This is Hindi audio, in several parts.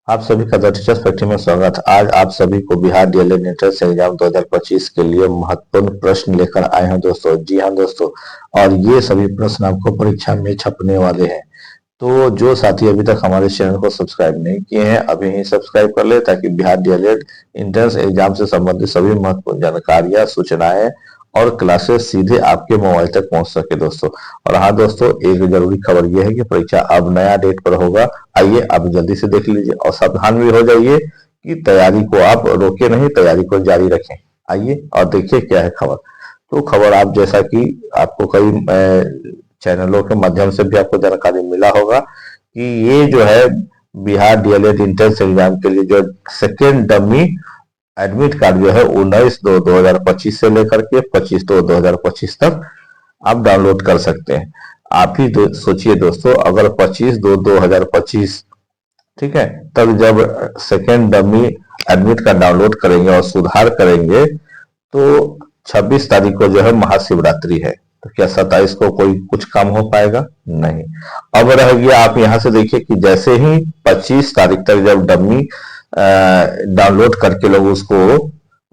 आप सभी का द टीचर्स फैक्ट्री में स्वागत है। आज आप सभी को बिहार डीएलएड एंट्रेंस एग्जाम 2025 के लिए महत्वपूर्ण प्रश्न लेकर आए हैं दोस्तों। जी हाँ दोस्तों, और ये सभी प्रश्न आपको परीक्षा में छपने वाले हैं। तो जो साथी अभी तक हमारे चैनल को सब्सक्राइब नहीं किए हैं, अभी ही सब्सक्राइब कर ले ताकि बिहार डीएलएड एंट्रेंस एग्जाम से संबंधित सभी महत्वपूर्ण जानकारियां, सूचनाएं और क्लासेस सीधे आपके मोबाइल तक पहुंच सके दोस्तों। और हाँ दोस्तों, एक जरूरी खबर यह है कि परीक्षा अब नया डेट पर होगा। आइए आप जल्दी से देख लीजिए और सावधान भी हो जाइए कि तैयारी को आप रोके नहीं, तैयारी को जारी रखें। आइए और देखिए क्या है खबर। तो खबर आप जैसा कि आपको कई चैनलों के माध्यम से भी आपको जानकारी मिला होगा कि ये जो है बिहार डीएलएड एंट्रेंस एग्जाम के लिए जो सेकेंड डमी एडमिट कार्ड जो है 19/2/2025 से लेकर के 25/2/2025 तक आप डाउनलोड कर सकते हैं। आप ही सोचिए दोस्तों, अगर 25/2/2025 ठीक है तब जब second dummy admit card download करेंगे और सुधार करेंगे तो 26 तारीख को जो है महाशिवरात्रि है। तो क्या 27 को कोई कुछ काम हो पाएगा? नहीं। अब रह गया, आप यहां से देखिए कि जैसे ही 25 तारीख तक जब डमी डाउनलोड करके लोग उसको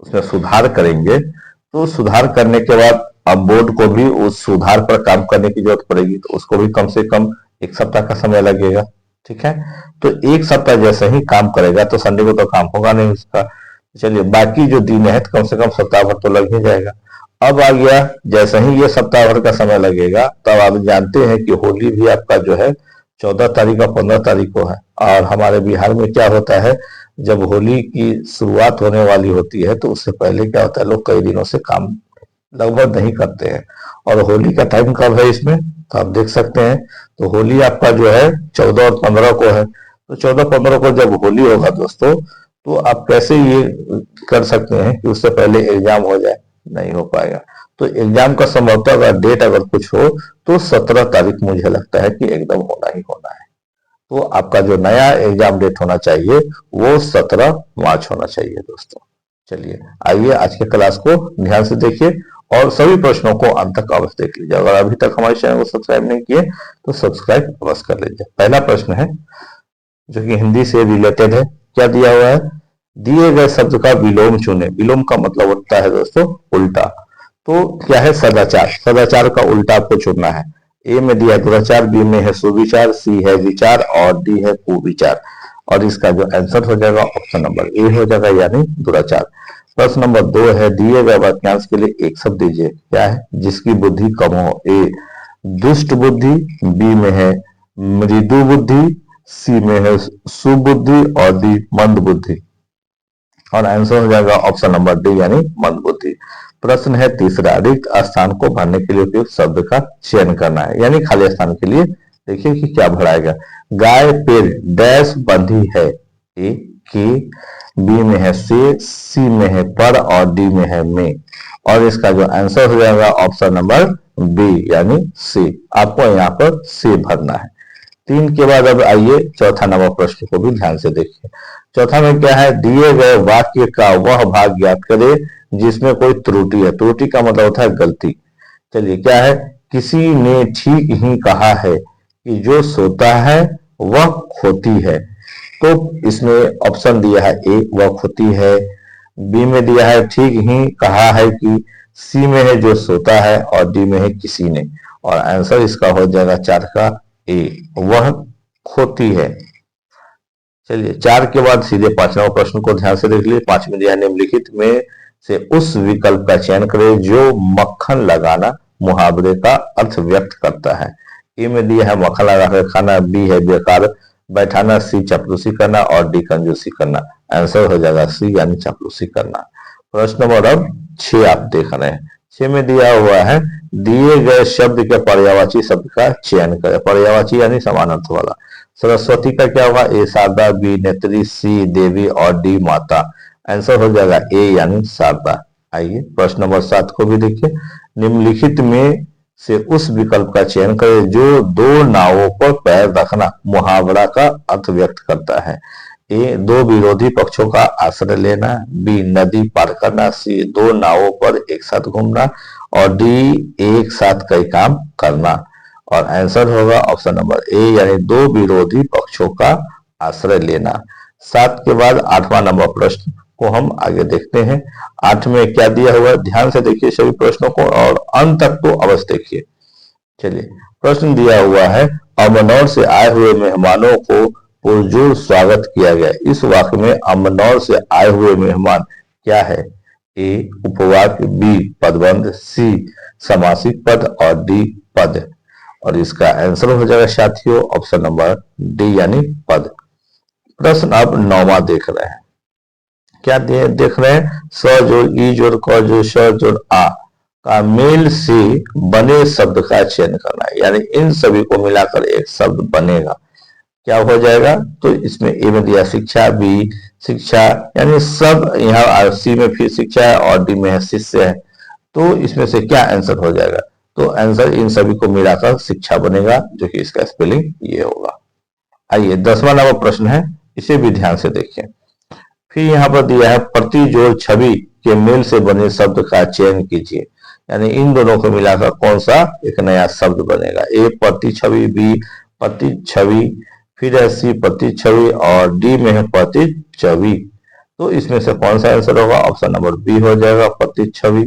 उसमें सुधार करेंगे तो सुधार करने के बाद अब बोर्ड को भी उस सुधार पर काम करने की जरूरत पड़ेगी, तो उसको भी कम से कम 1 सप्ताह का समय लगेगा। ठीक है, तो 1 सप्ताह जैसे ही काम करेगा तो संडे को तो काम होगा नहीं उसका। चलिए बाकी जो दिन है तो कम से कम सप्ताह भर तो लग ही जाएगा। अब आ गया, जैसे ही ये सप्ताह भर का समय लगेगा तब आप जानते हैं कि होली भी आपका जो है 14 तारीख और 15 तारीख को है। और हमारे बिहार में क्या होता है, जब होली की शुरुआत होने वाली होती है तो उससे पहले क्या होता है, लोग कई दिनों से काम लगभग नहीं करते हैं। और होली का टाइम कब है इसमें, तो आप देख सकते हैं। तो होली आपका जो है 14 और 15 को है। तो 14-15 को जब होली होगा दोस्तों, तो आप कैसे ये कर सकते हैं कि उससे पहले एग्जाम हो जाए? नहीं हो पाएगा। तो एग्जाम का संभवतः अगर डेट अगर कुछ हो तो 17 तारीख मुझे लगता है कि एकदम होना ही होना है। तो आपका जो नया एग्जाम डेट होना चाहिए वो 17 मार्च होना चाहिए दोस्तों। चलिए आइए आज के क्लास को ध्यान से देखिए और सभी प्रश्नों को अंत तक अवश्य देख लीजिए। अगर अभी तक हमारे चैनल को सब्सक्राइब नहीं किए तो सब्सक्राइब अवश्य कर लीजिए। पहला प्रश्न है जो कि हिंदी से रिलेटेड है। क्या दिया हुआ है, दिए गए शब्द का विलोम चुने। विलोम का मतलब होता है दोस्तों उल्टा। तो क्या है, सदाचार। सदाचार का उल्टा आपको चुनना है। ए में दिया है दुराचार, बी में है सुविचार, सी है विचार और डी है कुविचार। और इसका जो आंसर हो जाएगा ऑप्शन नंबर ए हो जाएगा, यानी दुराचार। प्रश्न नंबर 2 है, दिए गए वाक्यांश के लिए एक शब्द दीजिए। क्या है, जिसकी बुद्धि कम हो। ए दुष्ट बुद्धि, बी में है मृदु बुद्धि, सी में है सुबुद्धि और डी मंद बुद्धि। और आंसर हो जाएगा ऑप्शन नंबर डी, यानी मंद बुद्धि। प्रश्न है तीसरा, रिक्त स्थान को भरने के लिए उपयुक्त शब्द का चयन करना है, यानी खाली स्थान के लिए देखिए कि क्या भराएगा। गाय पेड़ डैश बंधी है। ए के, बी में है से, सी में है पर और डी में है में। और इसका जो आंसर हो जाएगा ऑप्शन नंबर बी, यानी सी। आपको यहाँ पर सी भरना है। 3 के बाद अब आइए चौथा नंबर प्रश्न को भी ध्यान से देखिए। चौथा में क्या है, दिए गए वाक्य का वह भाग ज्ञात करे जिसमें कोई त्रुटि है। त्रुटि का मतलब होता है गलती। चलिए क्या है, किसी ने ठीक ही कहा है कि जो सोता है वह खोती है। तो इसमें ऑप्शन दिया है ए वह खोती है, बी में दिया है ठीक ही कहा है कि, सी में है जो सोता है और डी में है किसी ने। और आंसर इसका हो जाएगा 4 का ए, वह खोती है। चलिए 4 के बाद सीधे 5वां प्रश्न को ध्यान से देख लीजिए। 5 में दिया निम्नलिखित में से उस विकल्प का चयन करें जो मक्खन लगाना मुहावरे का अर्थ व्यक्त करता है। ए में दिया है मक्खन लगा कर खाना, बी है बेकार बैठाना, सी चापलूसी करना और डी कंजूसी करना। आंसर हो जाएगा सी, यानी चापलूसी करना। प्रश्न नंबर अब 6 आप देख रहे हैं। 6 में दिया हुआ है, दिए गए शब्द के पर्यायवाची शब्द का चयन करें। पर्यायवाची यानी समान अर्थ वाला। सरस्वती का क्या होगा, ए शारदा, बी नेत्री, सी देवी और डी माता। आंसर हो जाएगा ए, यानी शारदा। आइए प्रश्न नंबर 7 को भी देखिए। निम्नलिखित में से उस विकल्प का चयन करें जो दो नावों पर पैर रखना मुहावरा का अर्थ व्यक्त करता है। ए दो विरोधी पक्षों का आश्रय लेना, बी नदी पार करना, सी दो नावों पर एक साथ घूमना और डी एक साथ कई काम करना। और आंसर होगा ऑप्शन नंबर ए, यानी दो विरोधी पक्षों का आश्रय लेना। 7 के बाद 8वां नंबर प्रश्न को हम आगे देखते हैं। 8 में क्या दिया हुआ है, ध्यान से देखिए सभी प्रश्नों को और अंत तक को अवश्य देखिए। चलिए, प्रश्न दिया हुआ है, अमनौर से आए हुए मेहमानों को पुरजोर स्वागत किया गया। इस वाक्य में अमनौर से आए हुए मेहमान क्या है? ए उपवाक्य, बी पदबंध, सी समासिक पद और डी पद। और इसका आंसर हो जाएगा साथियों ऑप्शन नंबर डी यानी पद। प्रश्न अब 9वां देख रहे हैं। क्या देख रहे हैं? स जोड़ ई जोड़ क जोड़ श जोड़ आ का मेल से बने शब्द का चयन करना है, यानी इन सभी को मिलाकर एक शब्द बनेगा। क्या हो जाएगा? तो इसमें ए में दिया शिक्षा, बी शिक्षा, यानी सब यहाँ सी में फिर शिक्षा है और डी में है शिष्य है। तो इसमें से क्या आंसर हो जाएगा? तो आंसर इन सभी को मिलाकर शिक्षा बनेगा, जो कि इसका स्पेलिंग ये होगा। आइए 10वां नंबर प्रश्न है, इसे भी ध्यान से देखिए। फिर यहाँ पर दिया है प्रति जोड़ छवि के मेल से बने शब्द का चयन कीजिए, यानी इन दोनों को मिलाकर कौन सा एक नया शब्द बनेगा। ए प्रति छवि, बी प्रति छवि, फिर है सी प्रति छवि और डी में है प्रति छवि। तो इसमें से कौन सा आंसर होगा? ऑप्शन नंबर बी हो जाएगा, प्रति छवि।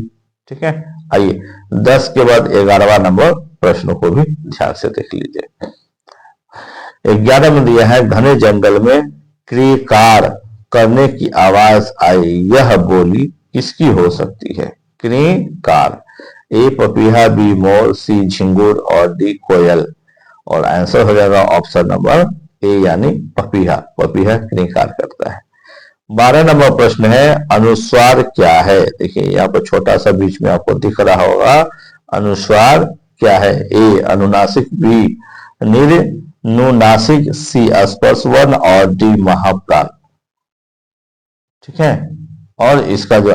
ठीक है, आइए 10 के बाद 11वां नंबर प्रश्न को भी ध्यान से देख लीजिए। 11 में दिया है घने जंगल में क्रीकार करने की आवाज आई, यह बोली किसकी हो सकती है? क्रीकार। ए पपीहा, बी मोर, सी झिंगुर और डी कोयल। और आंसर हो जाएगा ऑप्शन नंबर ए यानी पपीहा। पपीहा क्रीकार करता है। 12 नंबर प्रश्न है, अनुस्वार क्या है? देखिए यहाँ पर छोटा सा बीच में आपको दिख रहा होगा, अनुस्वार क्या है? ए अनुनासिक, बी निर्नुनासिक, सी स्पर्श वर्ण और डी महाप्राण। ठीक है, और इसका जो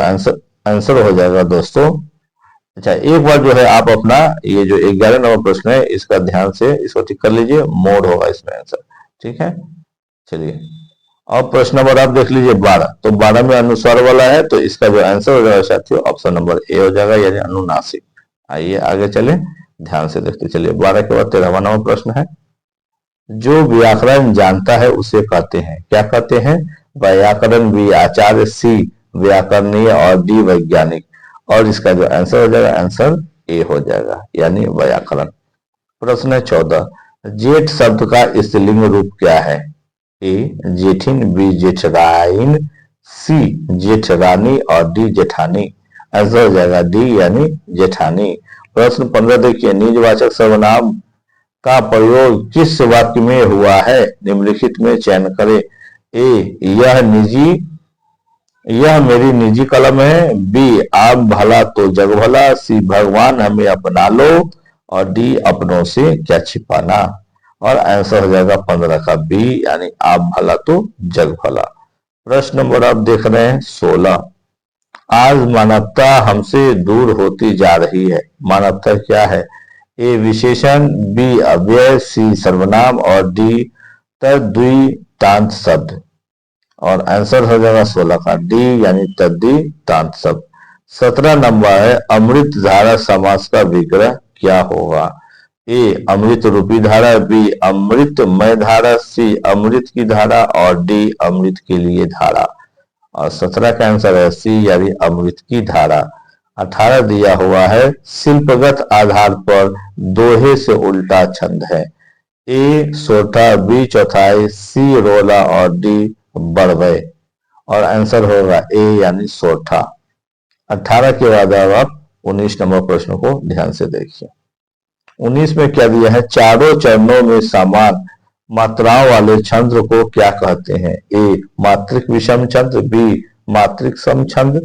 आंसर हो जाएगा दोस्तों, अच्छा एक बार जो है आप अपना ये जो 11 नंबर प्रश्न है इसका ध्यान से इसको टिक कर लीजिए, मोड होगा इसमें आंसर। ठीक है, चलिए अब प्रश्न नंबर आप देख लीजिए 12। तो 12 में अनुस्वार वाला है, तो इसका जो आंसर हो जाएगा साथियों ऑप्शन नंबर ए हो जाएगा, यानी अनुनासिक। आइए आगे चले, ध्यान से देखते चलिए। 12 के बाद 13वां नंबर प्रश्न है, जो व्याकरण जानता है उसे कहते हैं, क्या कहते हैं? व्याकरण, बी आचार्य, सी व्याकरणीय और डी वैज्ञानिक। और इसका जो आंसर हो जाएगा आंसर ए हो जाएगा, यानी व्याकरण। प्रश्न है 14, जेठ शब्द का स्त्रीलिंग रूप क्या है? ए जेठिन, बी जेठराइन, सी जेठरानी और डी जेठानी। आंसर हो जाएगा डी यानी जेठानी। प्रश्न 15 देखिए, निजवाचक सर्वनाम का प्रयोग किस वाक्य में हुआ है? निम्नलिखित में चयन करें। ए यह मेरी निजी कलम है, बी आप भला तो जग भला, सी भगवान हमें अपना लो और डी अपनों से क्या छिपाना। और आंसर हो जाएगा 15 का बी, यानी आप भला तो जग भला। प्रश्न नंबर आप देख रहे हैं 16, आज मानवता हमसे दूर होती जा रही है। मानवता क्या है? ए विशेषण, बी अव्यय, सी सर्वनाम और डी तद्वितांत शब्द। और आंसर हो जाएगा 16 का डी यानी तद्वितांत शब्द। 17 नंबर है, अमृत धारा समास का विग्रह क्या होगा? ए अमृत रूपी धारा, बी अमृतमय धारा, सी अमृत की धारा और डी अमृत के लिए धारा। और 17 का आंसर है सी यानी अमृत की धारा। 18 दिया हुआ है, शिल्पगत आधार पर दोहे से उल्टा छंद है। ए सोठा, बी चौथाई, सी रोला और डी बढ़वे। और आंसर होगा ए यानी सोठा। 18 के बाद अब आप 19 नंबर प्रश्न को ध्यान से देखिए। 19 में क्या दिया है? चारों चरणों में समान मात्राओं वाले छंद को क्या कहते हैं? ए मात्रिक विषम छंद, बी मात्रिक सम छंद,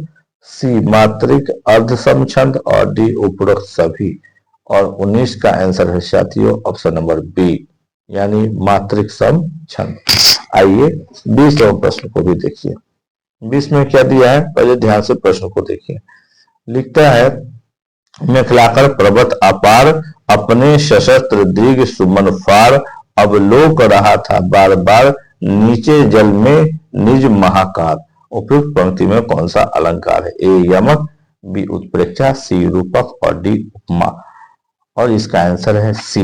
सी मात्रिक अर्ध सम छंद और डी उपरोक्त सभी। और 19 का आंसर है साथियों ऑप्शन नंबर बी, यानी मात्रिक सम छंद। आइए 20 नंबर प्रश्न को भी देखिए। 20 में क्या दिया है? पहले ध्यान से प्रश्न को देखिए। लिखता है, मेखलाकर पर्वत अपार अपने सशस्त्र दीर्घ सुमन फार, अब लोक रहा था बार बार नीचे जल में निज महाकार। उपयुक्त पंक्ति में कौन सा अलंकार है? ए यमक, बी उत्प्रेक्षा, सी रूपक और डी उपमा। और इसका आंसर है सी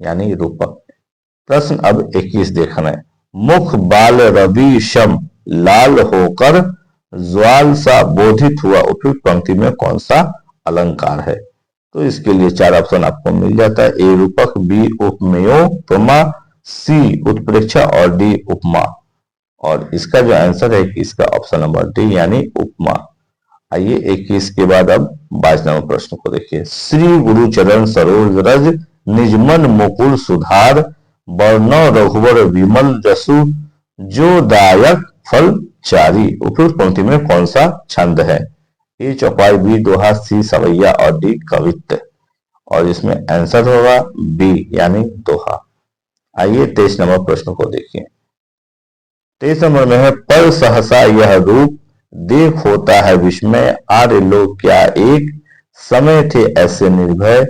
यानी रूपक। प्रश्न अब 21 देखना है, मुख बाल रवि शम लाल होकर ज्वाल सा बोधित हुआ, उपयुक्त पंक्ति में कौन सा अलंकार है? तो इसके लिए चार ऑप्शन आपको मिल जाता है। ए रूपक, बी उपमेयोपमा, सी उत्प्रेक्षा और डी उपमा। और इसका जो आंसर है इसका ऑप्शन नंबर डी यानी उपमा। आइए 21 के बाद अब 22 नंबर प्रश्न को देखिए। श्री गुरु चरण सरोज रज निजमन मुकुल सुधार, वर्णव रघुवर विमल जसु जो दायक फल चारी, उपयुक्त पंक्ति में कौन सा छंद है? ए चौपाई, बी दोहा, सी सवैया और डी कवित्त। और इसमें आंसर होगा बी यानी दोहा। आइए 23 नंबर प्रश्न को देखिए। 23 नंबर में है, पर सहसा यह रूप देख होता है विस्मय, आर्य लोग क्या एक समय थे ऐसे निर्भय,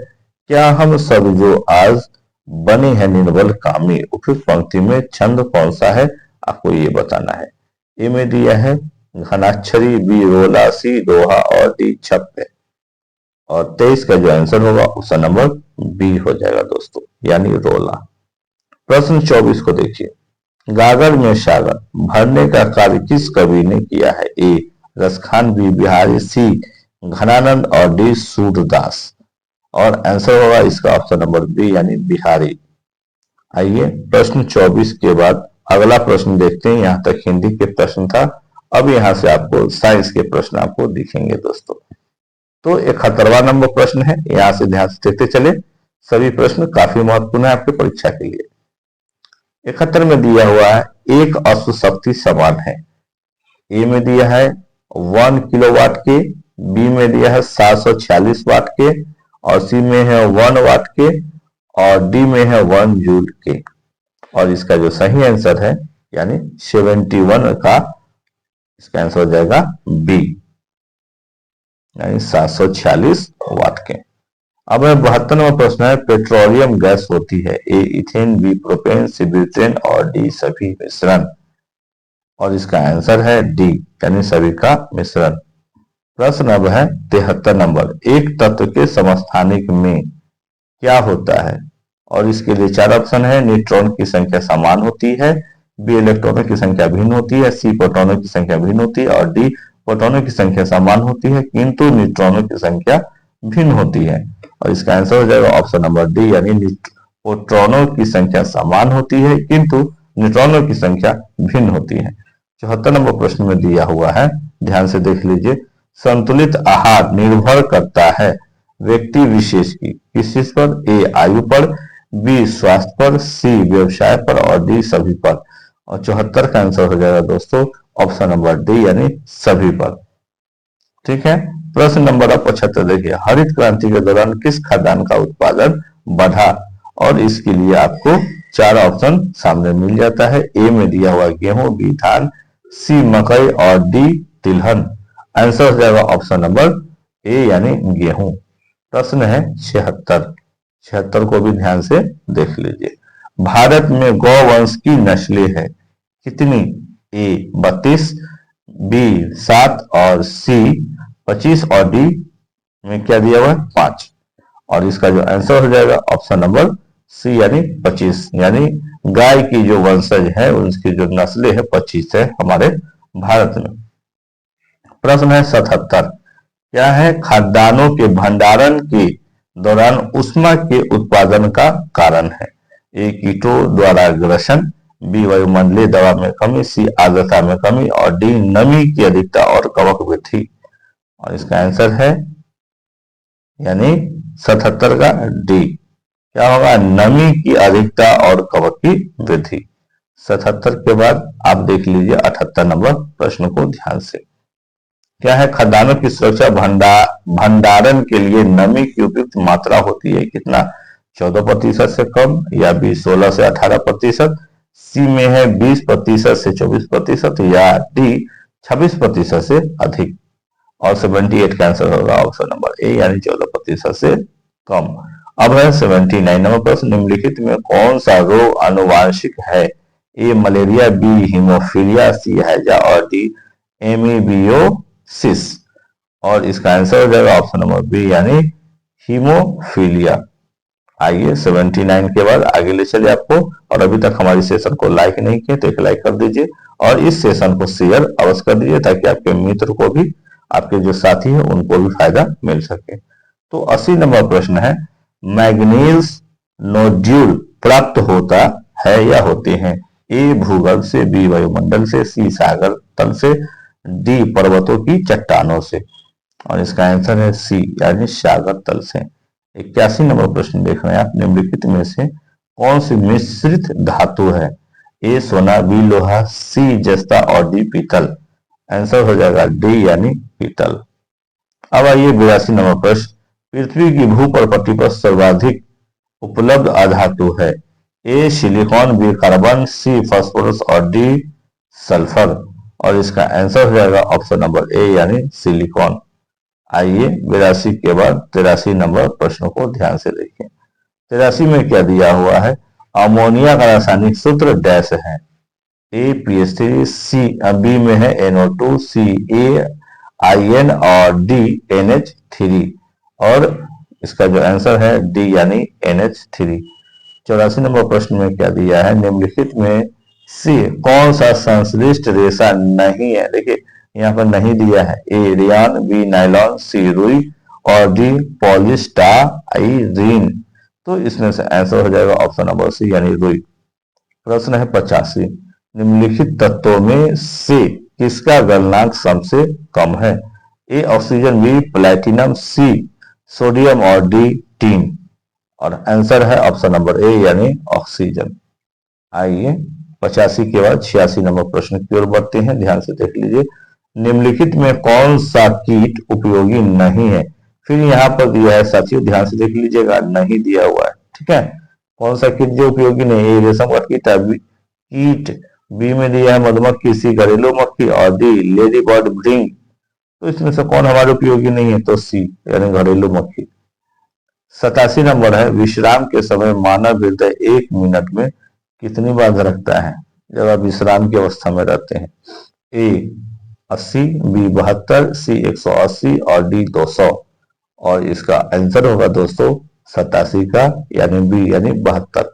क्या हम सब जो आज बने हैं निर्बल कामी, उपयुक्त पंक्ति में छंद कौन सा है आपको ये बताना है। ए में दिया है घनाक्षरी, बी रोला, सी दोहा और डी छप्पे। और 23 का जो आंसर होगा ऑप्शन नंबर बी हो जाएगा दोस्तों, यानी रोला। प्रश्न 24 को देखिए। गागर में सागर भरने का कार्य किस कवि ने किया है? ए रसखान, बी बिहारी, सी घनानंद और डी सूरदास। और आंसर होगा इसका ऑप्शन नंबर बी यानी बिहारी। आइए प्रश्न 24 के बाद अगला प्रश्न देखते हैं। यहां तक हिंदी के प्रश्न था, अब यहां से आपको साइंस के प्रश्न आपको दिखेंगे दोस्तों। तो 71वां नंबर प्रश्न है, यहां से ध्यान से देखते चले। सभी प्रश्न काफी महत्वपूर्ण है आपके परीक्षा के लिए। 71 में दिया हुआ है एक अश्व शक्ति समान है। ए में दिया है 1 किलोवाट के, बी में दिया है 746 वाट के, और सी में है 1 वाट के, और डी में है 1 जूल के। और इसका जो सही आंसर है यानी 71 का इसका आंसर हो जाएगा बी यानी 746 वाट के। अब 72 नंबर प्रश्न है, पेट्रोलियम गैस होती है A ethane, B propane, C butane और डी सभी मिश्रण। और इसका आंसर है डी यानी सभी का मिश्रण। प्रश्न अब है 73 नंबर, एक तत्व के समस्थानिक में क्या होता है? और इसके लिए चार ऑप्शन है। न्यूट्रॉन की संख्या समान होती है, बी इलेक्ट्रॉनों की संख्या भिन्न होती है, सी प्रोटॉनों की संख्या भिन्न होती है, और डी प्रोटॉनों की संख्या समान होती है किंतु न्यूट्रॉनों की संख्या भिन्न होती है। और इसका आंसर हो जाएगा ऑप्शन नंबर डी यानी प्रोटॉनों की संख्या समान होती है किंतु न्यूट्रॉनों की संख्या भिन्न होती है। 74 नंबर प्रश्न में दिया हुआ है, ध्यान से देख लीजिए। संतुलित आहार निर्भर करता है व्यक्ति विशेष की किस चीज पर? ए आयु पर, बी स्वास्थ्य पर, सी व्यवसाय पर और डी सभी पर। और 74 का आंसर हो जाएगा दोस्तों ऑप्शन नंबर डी यानी सभी पर। ठीक है। प्रश्न नंबर 75 देखिए, हरित क्रांति के दौरान किस खाद्यान्न का उत्पादन बढ़ा? और इसके लिए आपको चार ऑप्शन सामने मिल जाता है। ए में दिया हुआ गेहूं, बी धान, सी मकई और डी तिलहन। आंसर हो जाएगा ऑप्शन नंबर ए यानी गेहूं। प्रश्न है 76 को भी ध्यान से देख लीजिए। भारत में गौवंश की नस्लें हैं कितनी? ए 32, बी 7 और सी 25 और डी में क्या दिया हुआ है 5। और इसका जो आंसर हो जाएगा ऑप्शन नंबर सी यानी 25, यानी गाय की जो वंशज है उसकी जो नस्लें है 25 है हमारे भारत में। प्रश्न है 77, क्या है खाद्यान्नों के भंडारण के दौरान ऊष्मा के उत्पादन का कारण है? ए कीटों द्वारा ग्रसन, बी वायुमंडलीय दबाव में कमी, सी आर्द्रता में कमी और डी नमी की अधिकता और कवक वृद्धि। और इसका आंसर है यानी 77 का डी, क्या होगा? नमी की अधिकता और कवक की वृद्धि। 77 के बाद आप देख लीजिए 78 नंबर प्रश्न को ध्यान से। क्या है खाद्यान्नों की सुरक्षा भंडारण के लिए नमी की उपयुक्त मात्रा होती है कितना? 14% से कम, या बी 16 से 18%, सी में है 20% से 24%, या डी 26% से अधिक। और 78 का आंसर होगा ऑप्शन नंबर ए यानी 14% से कम। अब है 79 नंबर प्रश्न, निम्नलिखित में कौन सा रोग आनुवांशिक है? ए मलेरिया, बी हीमोफीलिया, सी हैजा और डी एमीबियोसिस। और इसका आंसर हो जाएगा ऑप्शन नंबर बी यानी हीमोफीलिया। आइए 79 के बाद आगे ले चले आपको। और अभी तक हमारी सेशन को लाइक नहीं किए तो एक लाइक कर दीजिए और इस सेशन को शेयर अवश्य कर दीजिए ताकि आपके मित्र को भी, आपके जो साथी है उनको भी फायदा मिल सके। तो 80 नंबर प्रश्न है, मैग्नीज नोड्यूल प्राप्त होता है या होते हैं? ए भूगर्भ से, बी वायुमंडल से, सी सागर तल से, डी पर्वतों की चट्टानों से। और इसका आंसर है सी यानी सागर तल से। 81 नंबर प्रश्न देख रहे हैं आप, निम्नलिखित में से कौन सी मिश्रित धातु है? ए सोना, बी लोहा, सी जस्ता और डी पीतल। आंसर हो जाएगा डी यानी पीतल। अब आइए 82 नंबर प्रश्न, पृथ्वी की भूपटपट्टी पर सर्वाधिक उपलब्ध अधातु है? A silicon, B carbon, C phosphorus और डी सल्फर। और इसका आंसर हो जाएगा ऑप्शन नंबर ए यानी सिलिकॉन। आइए 82 के बाद 83 नंबर प्रश्न को ध्यान से देखें। 83 में क्या दिया हुआ है? अमोनिया का रासायनिक सूत्र डैश है? ए PH3, सी बी में है NO2, सी AIN और डी NH3। और इसका जो आंसर है डी यानी NH3। 84 नंबर प्रश्न में क्या दिया है? निम्नलिखित में सी कौन सा संश्लिष्ट रेशा नहीं है? देखिए यहाँ पर नहीं दिया है। ए रियान, बी नायलॉन, सी रुई और डी पॉलिस्टाइरीन। तो इसमें से आंसर हो जाएगा ऑप्शन नंबर सी यानी रुई। प्रश्न है 85, निम्नलिखित तत्वों में से किसका गलनांक सबसे कम है? A oxygen, B platinum, C sodium और डी टीन। और आंसर है ऑप्शन नंबर ए यानी ऑक्सीजन। आइए 85 के बाद 86 नंबर प्रश्न की ओर बढ़ते हैं, ध्यान से देख लीजिए। निम्नलिखित में कौन सा कीट उपयोगी नहीं है? फिर यहाँ पर दिया है साथियों, ध्यान से देख लीजिएगा, नहीं दिया हुआ है, ठीक है। कौन सा कीट जो उपयोगी नहीं है? रेशम का कीट, बी में दिया है मधुमक्खी, सी घरेलू मक्खी और डी लेडी बर्ड भृंग। तो इसमें से कौन हमारे उपयोगी नहीं है? तो सी यानी घरेलू मक्खी। 87 नंबर है, विश्राम के समय मानव हृदय 1 मिनट में कितनी बार धड़कता है जब आप विश्राम की अवस्था में रहते हैं? ए 80, बी 72, सी 180 और डी 200। और इसका आंसर होगा दोस्तों 87 का यानी बी यानी 72।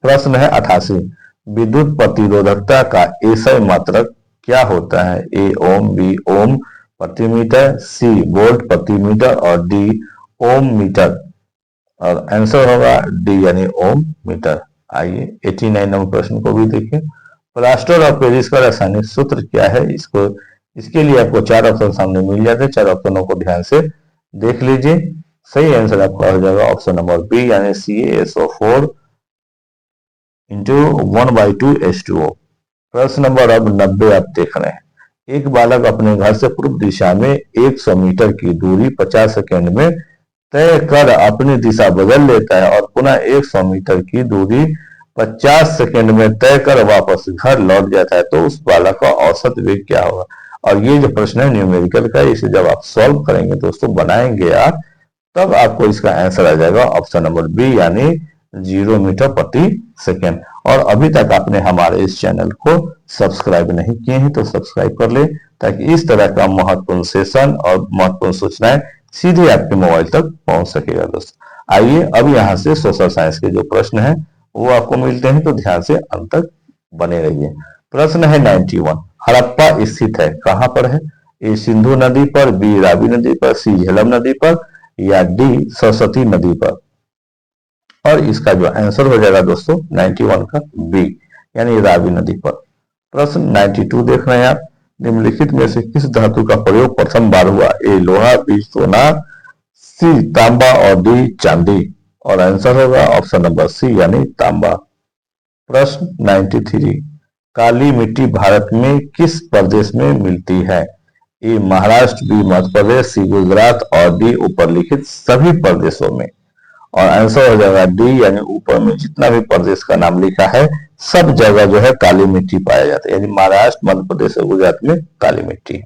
प्रश्न है 88, विद्युत प्रतिरोधकता का एसआई मात्रक क्या होता है? ए ओम, बी ओम प्रति मीटर, सी वोल्ट प्रति मीटर और डी ओम मीटर। और आंसर होगा डी यानी ओम मीटर। आइए 89 नंबर प्रश्न को भी देखें। प्लास्टर ऑफ पेरिस का रासायनिक सूत्र क्या है? इसके लिए आपको 4 ऑप्शन सामने मिल जाते हैं, 4 ऑप्शनों को ध्यान से देख लीजिए। सही आंसर आपका हो जाएगा ऑप्शन नंबर बी यानी CaSO4 इंटू 1/2H2O। प्रश्न नंबर अब 90 आप देख रहे हैं। एक बालक अपने घर से पूर्व दिशा में 100 मीटर की दूरी 50 सेकेंड में तय कर अपनी दिशा बदल लेता है और पुनः 100 मीटर की दूरी 50 सेकेंड में तय कर वापस घर लौट जाता है, तो उस बालक का औसत वेग क्या होगा? और ये जो प्रश्न है न्यूमेरिकल का, इसे जब आप सॉल्व करेंगे दोस्तों, बनाएंगे आप, तब आपको इसका आंसर आ जाएगा ऑप्शन नंबर बी यानी 0 मीटर प्रति सेकेंड। और अभी तक आपने हमारे इस चैनल को सब्सक्राइब नहीं किए हैं तो सब्सक्राइब कर ले, ताकि इस तरह का महत्वपूर्ण सेशन और महत्वपूर्ण सूचनाएं सीधे आपके मोबाइल तक पहुंच सकेगा दोस्तों। आइए अब यहाँ से सोशल साइंस के जो प्रश्न है वो आपको मिलते हैं, तो ध्यान से अंत तक बने रहिए। प्रश्न है 91, हड़प्पा स्थित है कहाँ पर है? ए सिंधु नदी पर, बी रावी नदी पर, सी झेलम नदी पर या डी सरस्वती नदी पर। और इसका जो आंसर हो जाएगा दोस्तों 91 का बी यानी रावी नदी पर। प्रश्न 92 देख रहे हैं आप, निम्नलिखित में से किस धातु का प्रयोग प्रथम बार हुआ? ए लोहा, बी सोना, सी तांबा और डी चांदी। और आंसर होगा ऑप्शन नंबर सी यानी तांबा। प्रश्न 93, काली मिट्टी भारत में किस प्रदेश में मिलती है? ए महाराष्ट्र, बी मध्य प्रदेश, सी गुजरात और डी ऊपर लिखित सभी प्रदेशों में। और आंसर हो जाएगा डी यानी ऊपर में जितना भी प्रदेश का नाम लिखा है सब जगह जो है काली मिट्टी पाया जाता है, यानी महाराष्ट्र, मध्य प्रदेश और गुजरात में काली मिट्टी।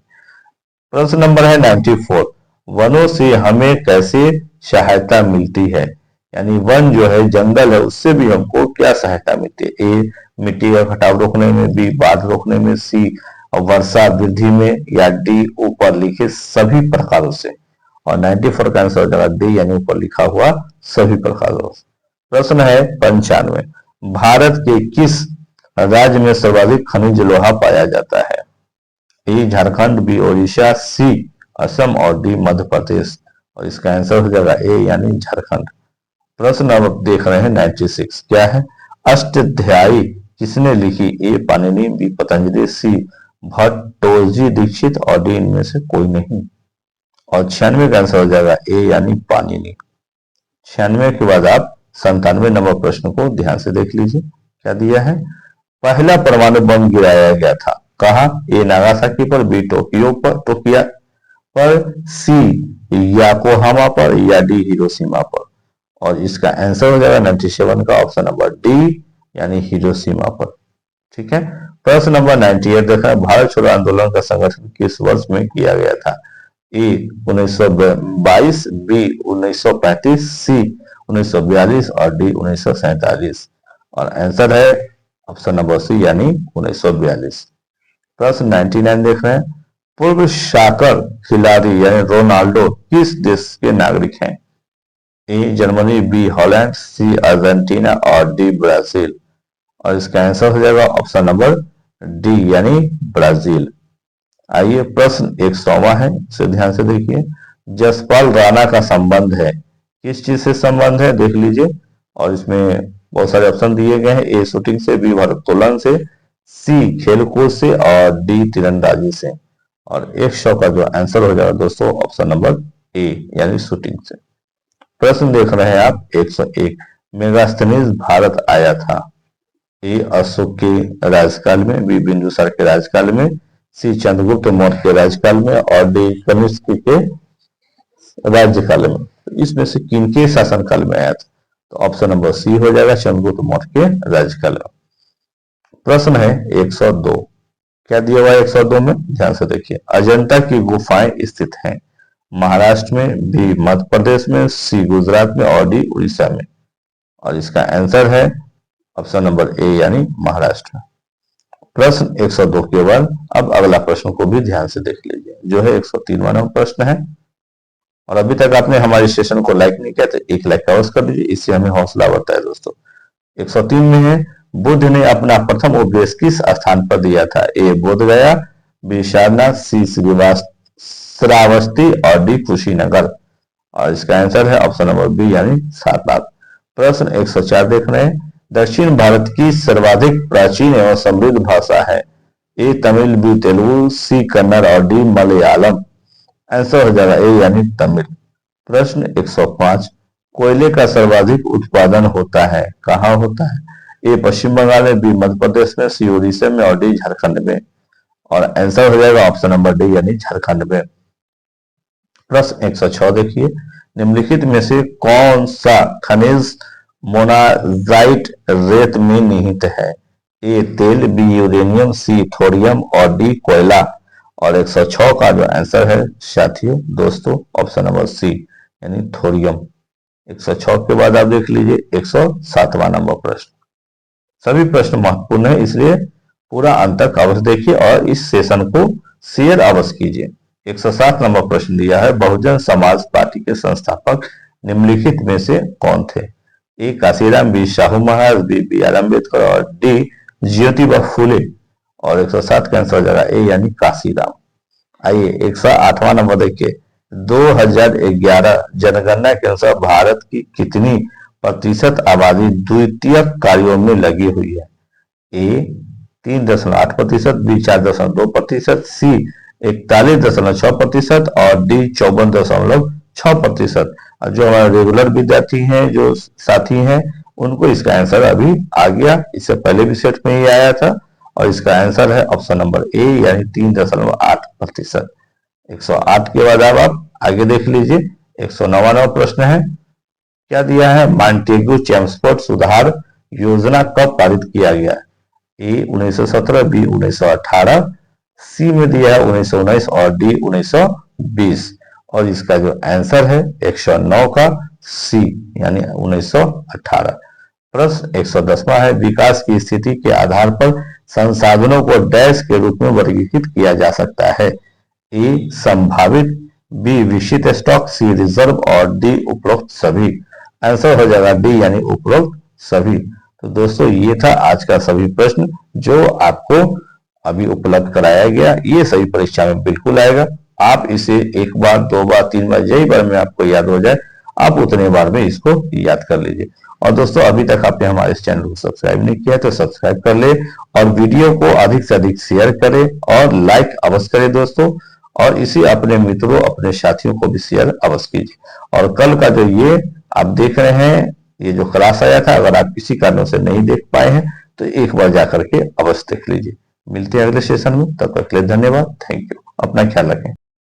प्रश्न नंबर है 94, वनों से हमें कैसे सहायता मिलती है? यानी वन जो है, जंगल है, उससे भी हमको क्या सहायता मिलती है? ए मिट्टी का घटाव रोकने में, बी बाढ़ रोकने में, सी वर्षा वृद्धि में या डी ऊपर लिखे सभी प्रकारों से। और 94 का आंसर हो जाएगा डी यानी ऊपर लिखा हुआ सभी प्रकारों से। प्रश्न है 95, भारत के किस राज्य में सर्वाधिक खनिज लोहा पाया जाता है? ए झारखंड, बी ओडिशा, सी असम और डी मध्य प्रदेश। और इसका आंसर हो जाएगा ए यानी झारखंड। प्रश्न अब देख रहे हैं 96, क्या है? अष्टाध्यायी किसने लिखी? ए पाणिनि, बी पतंजलि, सी भट्टोजी दीक्षित और डी इनमें से कोई नहीं। और 96 का आंसर हो जाएगा ए यानी पाणिनि। 96 के बाद आप 97 नंबर प्रश्न को ध्यान से देख लीजिए, क्या दिया है? पहला परमाणु बम गिराया गया था कहा? ए नागासाकी पर, बी टोकिया पर, सी याकोहामा पर या डी हिरोशिमा पर। और इसका आंसर हो जाएगा 97 का ऑप्शन नंबर डी यानी हिरोशिमा पर। ठीक है। प्रश्न नंबर 98 देखा, भारत छोड़ो आंदोलन का संगठन किस वर्ष में किया गया था? ए 1922, बी 1935, सी 1942 और डी 1947। और आंसर है ऑप्शन नंबर सी यानी 1942। प्रश्न 99 देख रहे हैं, पूर्व सॉकर खिलाड़ी यानी रोनाल्डो किस देश के नागरिक हैं? A Germany, B Holland, C Argentina और डी ब्राजील। और इसका आंसर हो जाएगा ऑप्शन नंबर डी यानी ब्राजील। आइए प्रश्न 100वां है, इसे ध्यान से देखिए। जसपाल राणा का संबंध है, किस चीज से संबंध है देख लीजिए। और इसमें बहुत सारे ऑप्शन दिए गए हैं, ए शूटिंग से, बी भारोत्तोलन से, सी खेलकूद से और डी तीरंदाजी से। और 100 का जो आंसर हो जाएगा दोस्तों ऑप्शन नंबर ए यानी शूटिंग से। प्रश्न देख रहे हैं आप 101, मेगास्थनीज भारत आया था? ए अशोक के राजकाल में, बी बिंदुसार के राजकाल में, सी चंद्रगुप्त मौर्य के राजकाल में और डी कनिष्क के राज्यकाल में। इसमें से किनके शासनकाल में आया था? तो ऑप्शन नंबर सी हो जाएगा, चंद्रगुप्त मौर्य के राज्यकाल में। प्रश्न है 102, क्या दिया हुआ है 102 में? ध्यान से देखिए। अजंता की गुफाएं स्थित हैं महाराष्ट्र में, बी मध्य प्रदेश में, सी गुजरात में और डी उड़ीसा में। और इसका आंसर है ऑप्शन नंबर ए यानी महाराष्ट्र। प्रश्न 102 के बाद अब अगला प्रश्न को भी ध्यान से देख लीजिए, जो है 103वां नंबर प्रश्न है। और अभी तक आपने हमारे सेशन को लाइक नहीं किया तो एक लाइक अवश्य कर दीजिए, इससे हमें हौसला बढ़ता है दोस्तों। 103 में है, बुद्ध ने अपना प्रथम उपदेश किस स्थान पर दिया था? ए बोध गया, बी सारनाथ, सी श्रावस्ती और डी कुशीनगर। और इसका आंसर है ऑप्शन नंबर बी यानी सारनाथ। प्रश्न 104 देख रहे हैं, दक्षिण भारत की सर्वाधिक प्राचीन एवं समृद्ध भाषा है? ए तमिल, बी तेलुगु, सी कन्नड़ और डी मलयालम। आंसर हो जाएगा ए यानी तमिल। प्रश्न 105, कोयले का सर्वाधिक उत्पादन होता है कहाँ होता है? ए पश्चिम बंगाल में, बी मध्य प्रदेश में, सी उड़ीसा में और डी झारखंड में। और आंसर हो जाएगा ऑप्शन नंबर डी यानी झारखंड में। प्रश्न 106 देखिए, निम्नलिखित में से कौन सा खनिज मोनाजाइट रेत में निहित है? ए तेल, बी यूरेनियम, सी थोरियम और डी कोयला। और 106 का जो आंसर है साथियों दोस्तों ऑप्शन नंबर सी यानी थोरियम। 106 के बाद आप देख लीजिए 107वां नंबर प्रश्न। सभी प्रश्न महत्वपूर्ण है, इसलिए पूरा अंत तक अवश्य देखिए और इस सेशन को शेयर अवश्य कीजिए। 107 नंबर प्रश्न दिया है, बहुजन समाज पार्टी के संस्थापक निम्नलिखित में से कौन थे? A Kanshiram, B Shahu Maharaj, B R Ambedkar और डी ज्योतिबा फूले। और 107 का आंसर हो जाएगा ए यानी काशीराम। आइए 108वां नंबर देखिए, 2011 जनगणना के अनुसार भारत की कितनी प्रतिशत आबादी द्वितीयक कार्यों में लगी हुई है? ए 3.8%, बी 4.2%, सी 41.6% और डी 54.6%। जो हमारे रेगुलर विद्यार्थी हैं, जो साथी हैं, उनको इसका आंसर अभी आ गया, इससे पहले भी सेट में ही आया था। और इसका आंसर है ऑप्शन नंबर ए यानी 3.8%। 108 के बाद अब आप आगे देख लीजिए। 109वां प्रश्न है, क्या दिया है? मॉन्टेग्यू चेम्सफोर्ड सुधार योजना कब पारित किया गया? ए 1917, बी 1918, सी में दिया है 1919 और डी 1920। और इसका जो आंसर है 109 का सी यानी 1918। प्रश्न 110वां है, विकास की स्थिति के आधार पर संसाधनों को डैश के रूप में वर्गीकृत किया जा सकता है? ए संभावित, बी विशिष्ट स्टॉक, सी रिजर्व और डी उपरोक्त सभी। आंसर हो जाएगा डी यानी उपरोक्त सभी। तो दोस्तों ये था आज का सभी प्रश्न जो आपको अभी उपलब्ध कराया गया। ये सभी परीक्षा में बिल्कुल आएगा। आप इसे एक बार, दो बार, तीन बार, यही बार में आपको याद हो जाए आप उतने बार में इसको याद कर लीजिए। और दोस्तों अभी तक आपने हमारे इस चैनल को सब्सक्राइब नहीं किया तो सब्सक्राइब कर ले और वीडियो को अधिक से अधिक शेयर करें और लाइक अवश्य करें दोस्तों। और इसे अपने मित्रों, अपने साथियों को भी शेयर अवश्य कीजिए। और कल का जो ये आप देख रहे हैं, ये जो क्लास आया था, अगर आप किसी कारणों से नहीं देख पाए हैं तो एक बार जाकर के अवश्य देख लीजिए। मिलते हैं अगले सेशन में, तब तक के लिए धन्यवाद। Thank you. अपना ख्याल रखें।